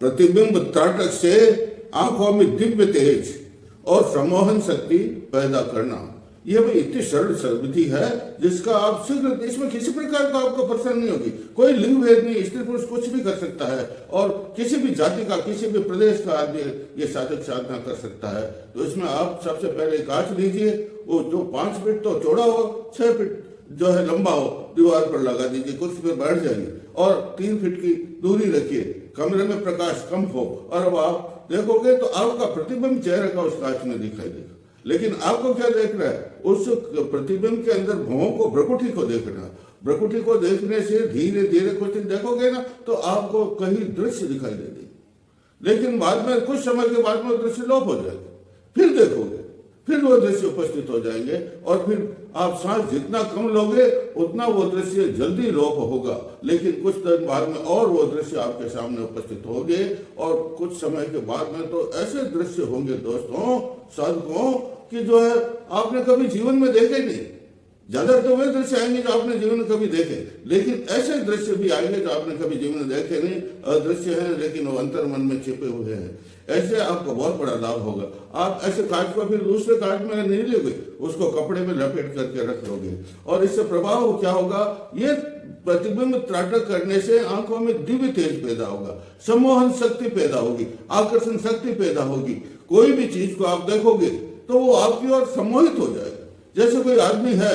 प्रतिबिंब त्राटक से आंखों में दिव्य तेज और सम्मोहन शक्ति पैदा करना, यह भी इतनी सरल विधि है जिसका आप शीघ्र, इसमें किसी प्रकार का आपको परेशानी नहीं होगी। कोई लिंग भेद नहीं, स्त्री पुरुष कुछ भी कर सकता है और किसी भी जाति का, किसी भी प्रदेश का आदमी ये साधक साधना कर सकता है। तो इसमें आप सबसे पहले कांच लीजिए, वो जो 5 फीट तो चौड़ा हो, 6 फीट जो है लंबा हो, दीवार पर लगा दीजिए, कुर्सी पर बैठ जाइए और 3 फीट की दूरी रखिए, कमरे में प्रकाश कम हो, और अब आप देखोगे तो आपका प्रतिबिंब चेहरे का उस कांच में दिखाई देगा। लेकिन आपको क्या देखना है, उस प्रतिबिंब के अंदर भवों को, भ्रकुटी को देखना। भ्रकुटी को देखने से धीरे धीरे कुछ दिन देखोगे ना तो आपको कहीं दृश्य दिखाई देगी, लेकिन बाद में कुछ समय के बाद में दृश्य लोप हो जाएगा, फिर देखोगे, फिर वो दृश्य उपस्थित हो जाएंगे और फिर आप सांस जितना कम लोगे उतना वो दृश्य जल्दी लोप होगा, लेकिन कुछ दिन बाद में और वो दृश्य आपके सामने उपस्थित होंगे और कुछ समय के बाद में तो ऐसे दृश्य होंगे दोस्तों, साधकों, कि जो है आपने कभी जीवन में देखे नहीं। ज्यादा तो वे दृश्य आएंगे जो आपने जीवन में कभी देखे, लेकिन ऐसे दृश्य भी आएंगे जो आपने कभी जीवन में देखे नहीं, अदृश्य हैं लेकिन वो अंतर मन में छिपे हुए हैं। ऐसे आपको बहुत बड़ा लाभ होगा। आप ऐसे कांच को फिर दूसरे कांच में नहीं लोगे, उसको कपड़े में लपेट करके रख लोगे और इससे प्रभाव क्या होगा, ये प्रतिबिंब त्राटक करने से आंखों में दिव्य तेज पैदा होगा, सम्मोहन शक्ति पैदा होगी, आकर्षण शक्ति पैदा होगी। कोई भी चीज को आप देखोगे तो वो आपकी ओर सम्मोहित हो जाएगा। जैसे कोई आदमी है,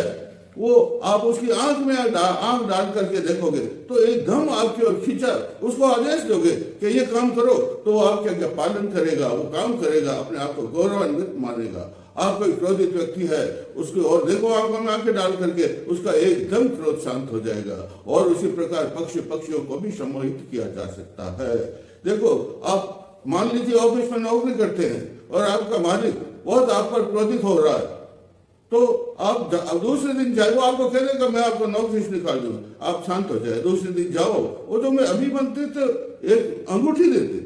वो आप उसकी आंख में आंख डाल करके देखोगे तो एकदम आपकी ओर खींचा, उसको आदेश दोगे कि ये काम करो तो वो आपके क्या पालन करेगा, वो काम करेगा, अपने आप को गौरवान्वित मानेगा। आप कोई क्रोधित व्यक्ति है, उसकी ओर देखो आंखों में आंखें डाल करके, उसका एकदम क्रोध शांत हो जाएगा। और उसी प्रकार पक्षियों को भी सम्मोहित किया जा सकता है। देखो, आप मान लीजिए ऑफिस में नौकरी करते हैं और आपका मालिक बहुत आप पर क्रोधित हो रहा है, तो आप दूसरे दिन जाए, वो आपको कह देगा मैं आपको नौकरी से निकाल दूंगा, आप शांत हो जाए। दूसरे दिन जाओ, वो तो मैं अभिमंत्रित एक अंगूठी देते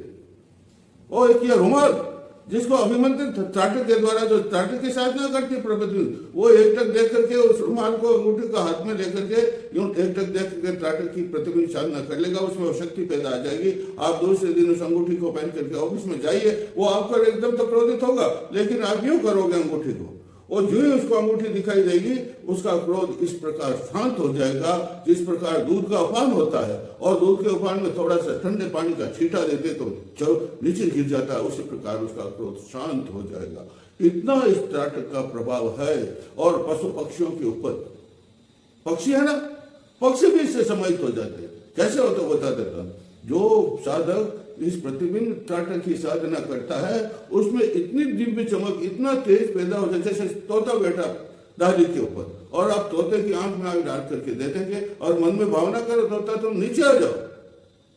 और एक रुमाल, जिसको अभिमंत्रित त्राटक के द्वारा, जो त्राटक की साधना करती है प्रपत्ति, वो एकटक देख करके उस रुमाल को अंगूठी का हाथ में लेकर के यूं एकटक देख करके त्राटक की प्रतिबिंब साधना कर लेगा, उसमें वो शक्ति पैदा आ जाएगी। आप दूसरे दिन उस अंगूठी को पहन करके ऑफिस में जाइए, वो आपका एकदम तो क्रोधित होगा, लेकिन आप यूं करोगे अंगूठी को, और जो ही उसको अंगूठी दिखाई देगी, उसका क्रोध इस प्रकार शांत हो जाएगा जिस प्रकार दूध का उफान होता है और दूध के उफान में थोड़ा सा ठंडे पानी का छींटा देते तो नीचे गिर जाता है, उसी प्रकार उसका क्रोध शांत हो जाएगा। इतना इस त्राटक का प्रभाव है। और पशु पक्षियों के ऊपर, पक्षी है ना, पक्षी भी इससे सम्मोहित हो जाते हैं। कैसे होता बता देता, जो साधक इस प्रतिबिंब त्राटक की साधना करता है उसमें इतनी दिव्य चमक, इतना तेज पैदा हो जाए, जैसे तोता बैठा डाली के ऊपर और आप तोते की आंख में आग डाल करके देखेंगे और मन में भावना करो तोता तुम नीचे आ जाओ,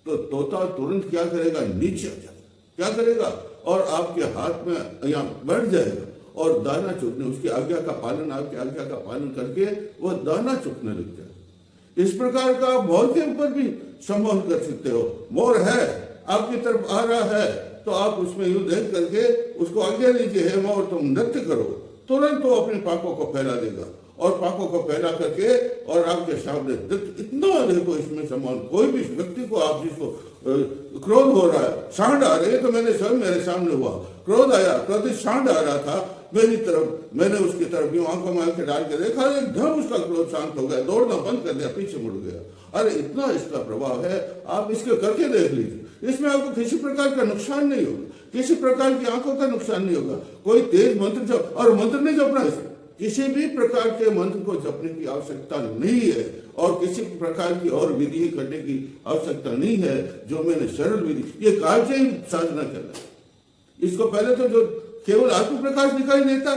तो तोता तुरंत क्या करेगा, नीचे आ जाएगा। क्या करेगा, और आपके हाथ में यहाँ बैठ जाएगा और दाना चुगने, उसकी आज्ञा का पालन, आपकी आज्ञा का पालन करके वो दाना चुगने लग जाए। इस प्रकार का आप मोर के ऊपर भी सम्मोहन कर सकते हो। मोर है, आपकी तरफ आ रहा है, तो आप उसमें यूं देख करके उसको आज्ञा दीजिए, हे मोर तुम नृत्य करो, तुरंत वो अपने पाकों को फैला देगा और पाकों को फैला करके और आपके सामने इतना देखो इसमें सम्मान। कोई भी व्यक्ति को आप जिसको क्रोध हो रहा है, सांड आ रही है, तो मैंने स्वयं मेरे सामने हुआ, क्रोध आया, क्रोधित सांड आ रहा था मेरी तरफ, मैंने उसकी तरफ यूं आंखों में आंखें डाल के देखा, एकदम उसका क्रोध शांत हो गया, दौड़ना बंद कर दिया, पीछे मुड़ गया। अरे इतना इसका प्रभाव है, आप इसके करके देख लीजिए। इसमें आपको किसी प्रकार का नुकसान नहीं होगा, किसी प्रकार की आंखों का नुकसान नहीं होगा। कोई तेज मंत्र जप, और मंत्र नहीं जपना है, किसी भी प्रकार के मंत्र को जपने की आवश्यकता नहीं है और किसी प्रकार की और विधि करने की आवश्यकता नहीं है। जो मैंने सरल विधि, ये काल से ही साधना करना है। इसको पहले तो जो केवल आत्म प्रकाश दिखाई देता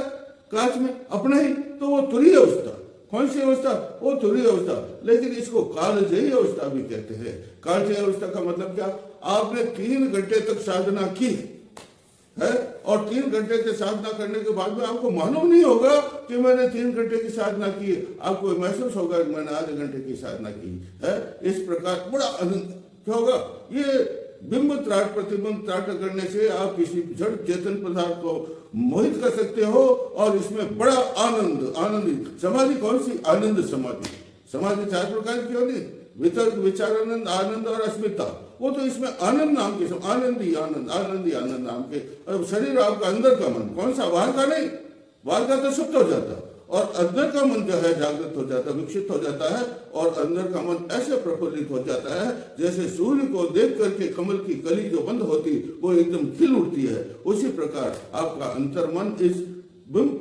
कांच में अपना ही, तो वो तुरीय अवस्था। कौन सी अवस्था, वो तुरीय अवस्था। लेकिन इसको कालजयी अवस्था भी कहते हैं। कालजयी अवस्था का मतलब क्या, आपने 3 घंटे तक साधना की है और 3 घंटे की साधना करने के बाद में आपको मालूम नहीं होगा कि मैंने 3 घंटे की साधना की, आपको महसूस होगा कि मैंने आधे घंटे की साधना की है। इस प्रकार बड़ा आनंद क्या होगा, ये बिंब त्राट प्रतिबिंब त्राट करने से आप किसी जड़ चेतन पदार्थ को मोहित कर सकते हो और इसमें बड़ा आनंद, आनंदित समाधि। कौन सी आनंद समाधि? समाधि 4 प्रकार की होती, वितर्क, विचारानंद, आनंद और अस्मिता। वो तो इसमें आनंद नाम के, आनंदी आनंद, आनंदी आनंद नाम के। अब शरीर आपका अंदर का मन, कौन सा, बाहर का नहीं, बाहर का तो सुप्त हो जाता, और अंदर का मन जो है जागृत हो जाता, विकसित हो जाता है, और अंदर का मन ऐसे प्रफुल्लित हो जाता है जैसे सूर्य को देख करके कमल की कली जो बंद होती वो एकदम खिल उठती है। उसी प्रकार आपका अंतर मन इस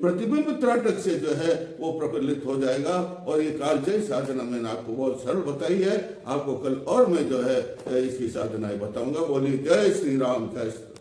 प्रतिबिंब त्राटक से जो है वो प्रफुल्लित हो जाएगा। और ये कालजयी साधना मैंने आपको बहुत सरल बताई है, आपको कल और मैं जो है इसकी साधनाएं बताऊंगा। बोलिए जय श्री राम, जय श्री राम।